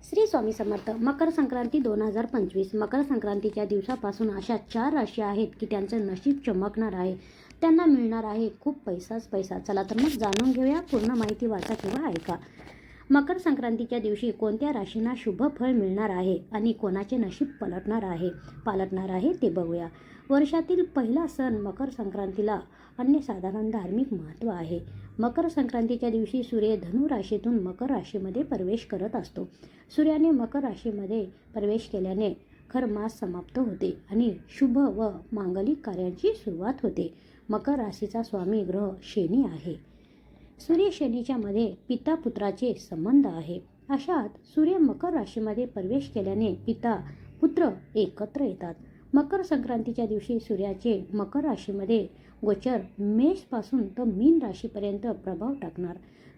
श्री स्वामी समर्थ. मकर संक्रांती 2025. मकर संक्रांतीच्या दिवसापासून अशा 4 राशी आहेत की त्यांचं नशीब चमकणार आहे. त्यांना मिळणार आहे खूप पैसाच पैसा. चला तर मग जाणून घेऊया. पूर्ण माहिती वाचा किंवा ऐका. मकर संक्रांतीच्या दिवशी कोणत्या राशींना शुभ फळ मिळणार आहे आणि कोणाचे नशीब पालटणार आहे ते बघूया. वर्षातील पहिला सण मकर संक्रांतीला अनन्यसाधारण धार्मिक महत्त्व आहे. मकर संक्रांतीच्या दिवशी सूर्य धनु राशीतून मकर राशीमध्ये प्रवेश करत असतो. सूर्याने मकर राशीमध्ये प्रवेश केल्याने खरमास समाप्त होते आणि शुभ व मांगलिक कार्यांची सुरुवात होते. मकर राशीचा स्वामी ग्रह शनी आहे. सूर्य शनीच्या मध्ये पिता पुत्राचे संबंध आहे. अशात सूर्य मकर राशीमध्ये प्रवेश केल्याने पिता पुत्र एकत्र येतात. मकर संक्रांतीच्या दिवशी सूर्याचे मकर राशीमध्ये गोचर मेषपासून तर मीन राशीपर्यंत प्रभाव टाकणार.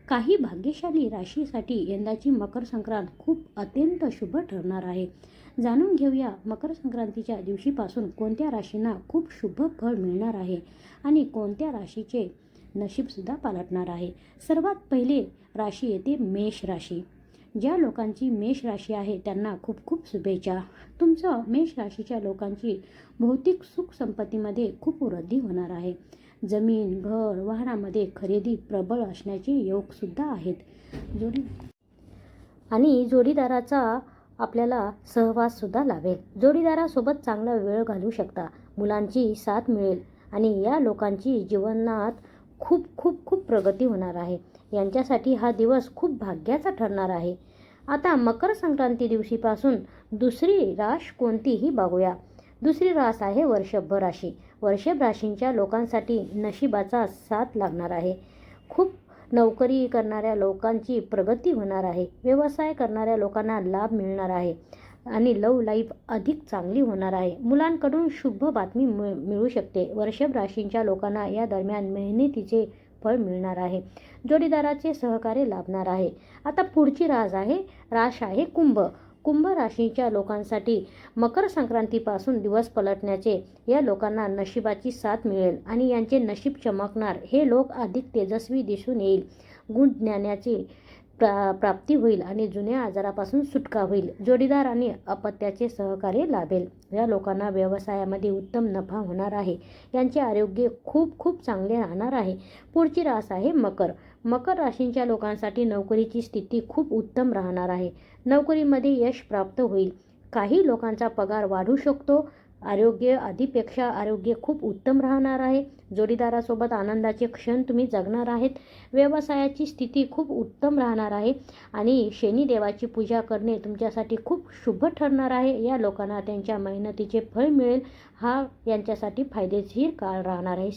काही भाग्यशाली राशीसाठी यंदाची मकर संक्रांत खूप अत्यंत शुभ ठरणार आहे. जाणून घेऊया मकर संक्रांतीच्या दिवशीपासून कोणत्या राशींना खूप शुभ फळ मिळणार आहे आणि कोणत्या राशीचे नशीबसुद्धा पालटणार आहे. सर्वात पहिले राशी येते मेष राशी. ज्या लोकांची मेष राशी आहे त्यांना खूप खूप शुभेच्छा. तुमचं मेष राशीच्या लोकांची भौतिक सुख संपत्तीमध्ये खूप वृद्धी होणार आहे. जमीन, घर, वाहनामध्ये खरेदी प्रबळ असण्याचे योगसुद्धा आहेत. जोडीदाराचा आपल्याला सहवाससुद्धा लाभेल. जोडीदारासोबत चांगला वेळ घालवू शकता. मुलांची साथ मिळेल आणि या लोकांची जीवनात खूप खूप खूप प्रगती होणार आहे. यांच्यासाठी हा दिवस खूप भाग्याचा ठरणार आहे. आता मकर संक्रांती दिवशीपासून दुसरी रास कोणतीही बघूया. दुसरी रास आहे वृषभ राशी. वृषभ राशींच्या लोकांसाठी नशिबाचा साथ लागणार आहे. खूप नोकरी करणाऱ्या लोकांची प्रगती होणार आहे. व्यवसाय करणाऱ्या लोकांना लाभ मिळणार आहे आणि लव्ह लाईफ अधिक चांगली होणार आहे. मुलांकडून शुभ बातमी मिळू शकते. वृषभ राशींच्या लोकांना या दरम्यान मेहनतीचे फळ मिळणार आहे. जोडीदाराचे सहकार्य लाभणार आहे. आता पुढची रास आहे कुंभ राशीच्या लोकांसाठी मकर संक्रांतीपासून दिवस पलटण्याचे या लोकांना नशिबाची साथ मिळेल आणि यांचे नशीब चमकणार. हे लोक अधिक तेजस्वी दिसून येईल. गुण ज्ञानाची प्राप्ती होईल आणि जुन्या आजारापासून सुटका होईल. जोडीदार आणि अपत्याचे सहकार्य लाभेल. या लोकांना व्यवसायामध्ये उत्तम नफा होणार आहे. यांचे आरोग्य खूप खूप चांगले राहणार आहे. पुढची रास आहे मकर राशींच्या लोकांसाठी नोकरीची स्थिती खूप उत्तम राहणार आहे. नोकरीमध्ये यश प्राप्त होईल. काही लोकांचा पगार वाढू शकतो. आरोग्य खूप उत्तम राहणार आहे. जोडीदारासोबत आनंदाचे क्षण तुम्ही जगणार आहेत. व्यवसायाची स्थिती खूप उत्तम राहणार आहे आणि शनिदेवाची पूजा करणे तुमच्यासाठी खूप शुभ ठरणार आहे. या लोकांना त्यांच्या मेहनतीचे फळ मिळेल. हा यांच्यासाठी फायदेशीर काळ राहणार आहे.